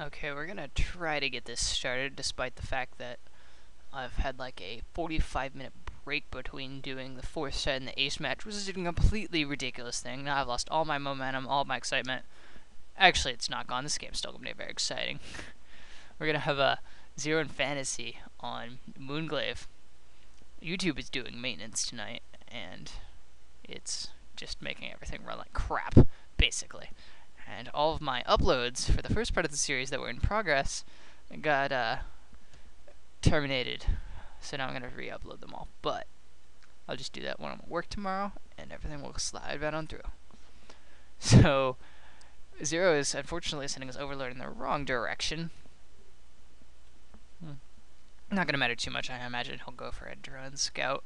Okay, we're gonna try to get this started despite the fact that I've had like a 45-minute break between doing the fourth set and the ace match, which is a completely ridiculous thing. Now I've lost all my momentum, all my excitement. Actually, it's not gone. This game's still gonna be very exciting. We're gonna have a Zero in Fantasy on Glaive. YouTube is doing maintenance tonight, and it's just making everything run like crap, basically. And all of my uploads for the first part of the series that were in progress got terminated. So now I'm going to re-upload them all. But I'll just do that when I'm at work tomorrow, and everything will slide right on through. So Zero is unfortunately sending his Overlord in the wrong direction. Not going to matter too much. I imagine he'll go for a drone scout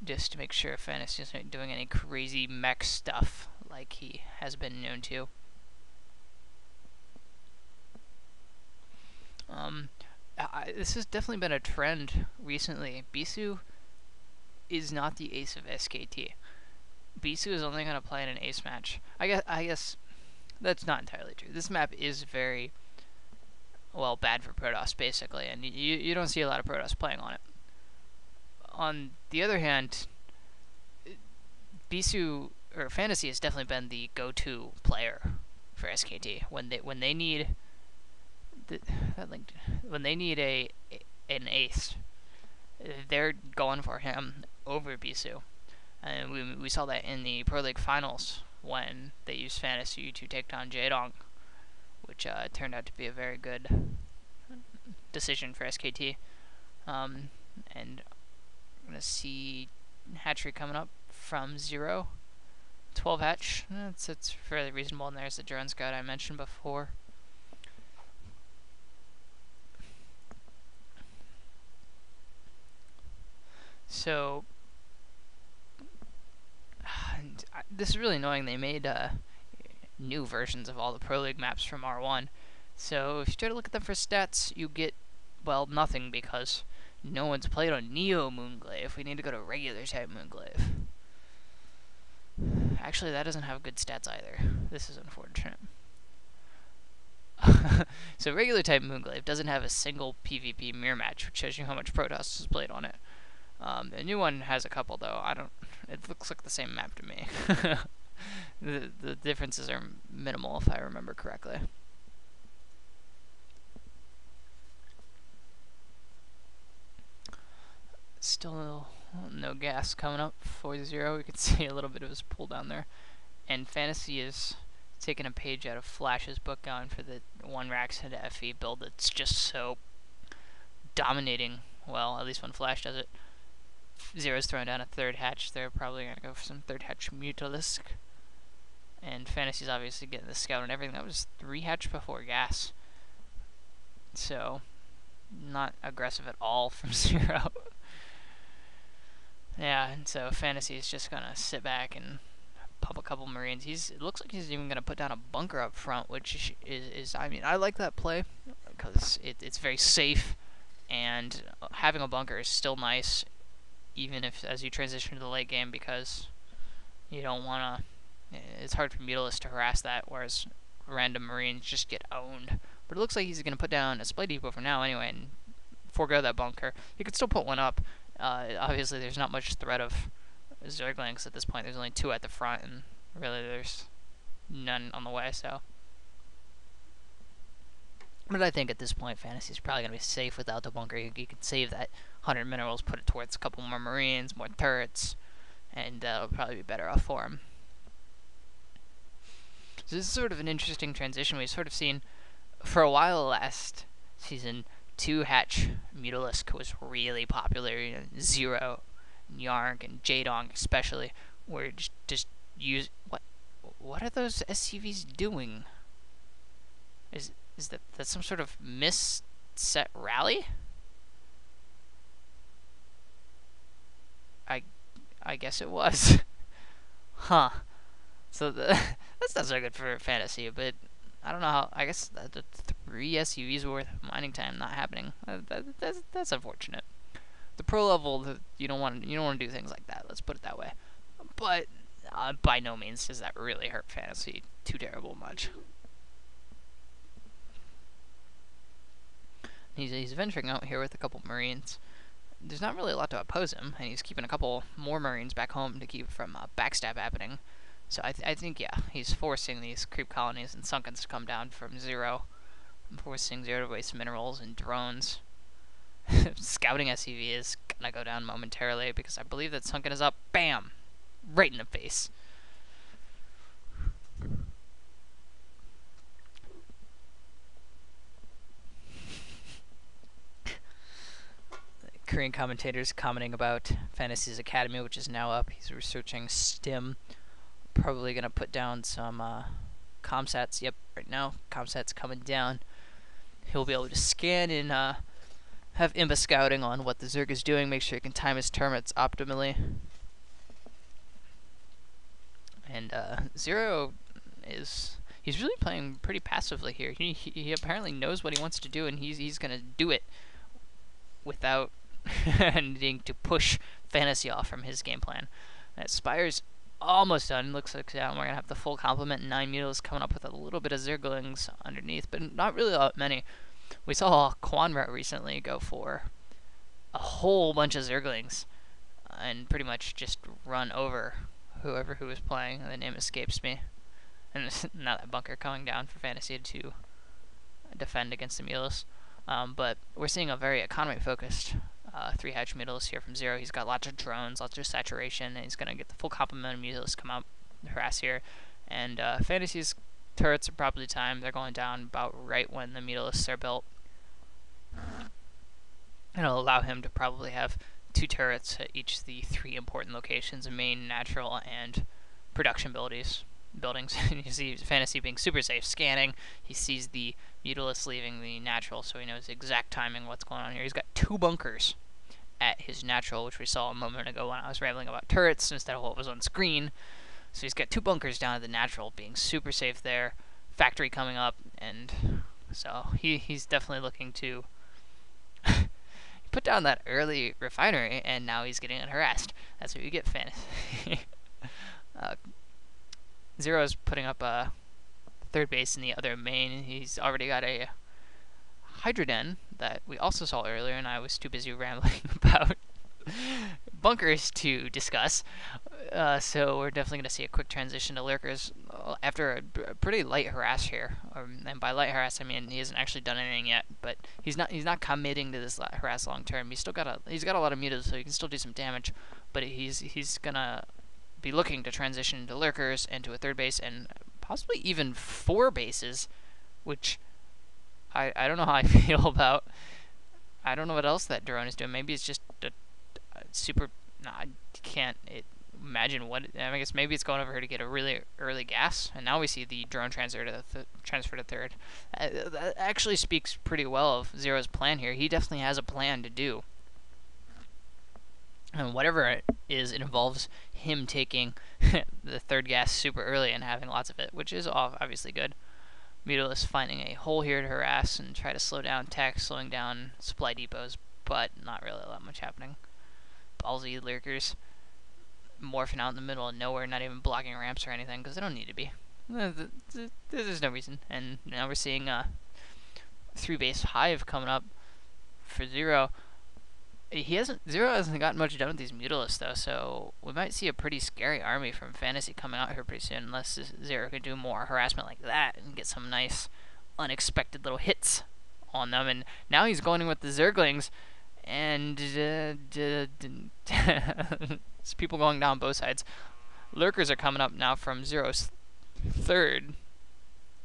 just to make sure Fantasy isn't doing any crazy mech stuff like he has been known to. This has definitely been a trend recently. Bisu is not the ace of SKT. Bisu is only going to play in an ace match. I guess that's not entirely true. This map is very, well, bad for Protoss, basically, and you don't see a lot of Protoss playing on it. On the other hand, Bisu, or Fantasy, has definitely been the go-to player for SKT. When they need when they need an ace, they're going for him over Bisu. And we saw that in the Proleague finals when they used Fantasy to take down Jaedong, which turned out to be a very good decision for SKT. And I'm going to see hatchery coming up from Zero. 12 hatch. It's fairly reasonable, and there's the drone scout I mentioned before. So, this is really annoying. They made new versions of all the Pro League maps from R1. So, if you try to look at them for stats, you get, well, nothing because no one's played on Neo Moonglaive. We need to go to regular type Moonglaive. Actually, that doesn't have good stats either. This is unfortunate. So, regular type Moonglaive doesn't have a single PvP mirror match, which shows you how much Protoss is played on it. The new one has a couple, though. It looks like the same map to me. The differences are minimal, if I remember correctly. Still no gas coming up for Zero. We can see a little bit of his pull down there. And Fantasy is taking a page out of Flash's book, going for the 1 Rax into FE build that's just so dominating. Well, at least when Flash does it. Zero's throwing down a 3rd hatch. They're probably going to go for some 3rd hatch Mutalisk. And Fantasy's obviously getting the scout and everything. That was 3 hatch before gas. So, not aggressive at all from Zero. Yeah, and so Fantasy is just going to sit back and pump a couple Marines. It looks like he's even going to put down a bunker up front, which is I mean, I like that play because it's very safe, and having a bunker is still nice, even if as you transition to the late game, because you don't want to. It's hard for Mutalisk to harass that, whereas random Marines just get owned. But it looks like he's going to put down a supply depot for now anyway, and forego that bunker. He could still put one up. Obviously, there's not much threat of Zerglings at this point. There's only 2 at the front, and really there's none on the way, so. But I think at this point, Fantasy's probably going to be safe without the bunker. You can save that 100 minerals, put it towards a couple more Marines, more turrets, and it'll probably be better off for him. So this is sort of an interesting transition. We've sort of seen, for a while last season, 2 hatch Mutalisk was really popular. You know, Zero, Yarg, and Jaedong especially were just use. What are those SCVs doing? Is that some sort of misset rally? I guess it was. Huh. So that's not so good for Fantasy, but I don't know how. I guess the 3 SUVs worth of mining time not happening. That's unfortunate. The pro level, you don't want to do things like that. Let's put it that way. But by no means does that really hurt Fantasy too terrible much. He's venturing out here with a couple Marines. There's not really a lot to oppose him, and he's keeping a couple more Marines back home to keep from backstab happening. So I think, yeah, he's forcing these creep colonies and Sunkens to come down from 0. I'm forcing 0 to waste minerals and drones. Scouting SCV is gonna go down momentarily because I believe that Sunken is up. Bam! Right in the face. Korean commentators commenting about Fantasy's Academy, which is now up. He's researching STIM. Probably gonna put down some comsats. Yep, right now comsats coming down. He'll be able to scan and have Imba scouting on what the Zerg is doing. Make sure he can time his turrets optimally. And 0 he's really playing pretty passively here. He apparently knows what he wants to do, and he's gonna do it without needing to push Fantasy off from his game plan. Spire's almost done. Looks like we're gonna have the full complement. 9 mules coming up with a little bit of Zerglings underneath, but not really that many. We saw Quanra recently go for a whole bunch of Zerglings and pretty much just run over whoever who was playing. The name escapes me. And now that bunker coming down for Fantasy to defend against the mules. But we're seeing a very economy-focused 3-hatch mules here from 0. He's got lots of drones, lots of saturation, and he's going to get the full complement of mules come out, harass here. And Fantasy's turrets are probably timed. They're going down about right when the mutalists are built. And it'll allow him to probably have 2 turrets at each of the 3 important locations: main, natural, and production buildings. You see Fantasy being super safe, scanning. He sees the mutalists leaving the natural, so he knows the exact timing what's going on here. He's got 2 bunkers at his natural, which we saw a moment ago when I was rambling about turrets instead of what was on screen. So he's got 2 bunkers down at the natural, being super safe there. Factory coming up, and so he's definitely looking to put down that early refinery, and now he's getting harassed. That's what you get, Fantasy. 0 is putting up a 3rd base in the other main. He's already got a Hydroden that we also saw earlier, and I was too busy rambling about bunkers to discuss. So we're definitely going to see a quick transition to lurkers after a pretty light harass here. And by light harass, I mean he hasn't actually done anything yet, but he's not committing to this harass long term. He's got a lot of mutas, so he can still do some damage, but he's gonna be looking to transition into lurkers and to a 3rd base and possibly even 4 bases, which I don't know how I feel about. I don't know what else that drone is doing. Maybe it's just a super. I can't imagine what. I guess maybe it's going over here to get a really early gas, and now we see the drone transfer to 3rd. That actually speaks pretty well of 0's plan here. He definitely has a plan to do. And whatever it is, it involves him taking the 3rd gas super early and having lots of it, which is obviously good. Mutalists finding a hole here to harass and try to slow down tech, slowing down supply depots, but not really that much happening. Ballsy lurkers morphing out in the middle of nowhere, not even blocking ramps or anything, because they don't need to be. There's no reason. And now we're seeing a 3-base hive coming up for 0. 0 hasn't gotten much done with these mutalists though, so we might see a pretty scary army from Fantasy coming out here pretty soon, unless 0 can do more harassment like that and get some nice unexpected little hits on them. And now he's going in with the Zerglings, and it's people going down both sides. Lurkers are coming up now from 0's 3rd.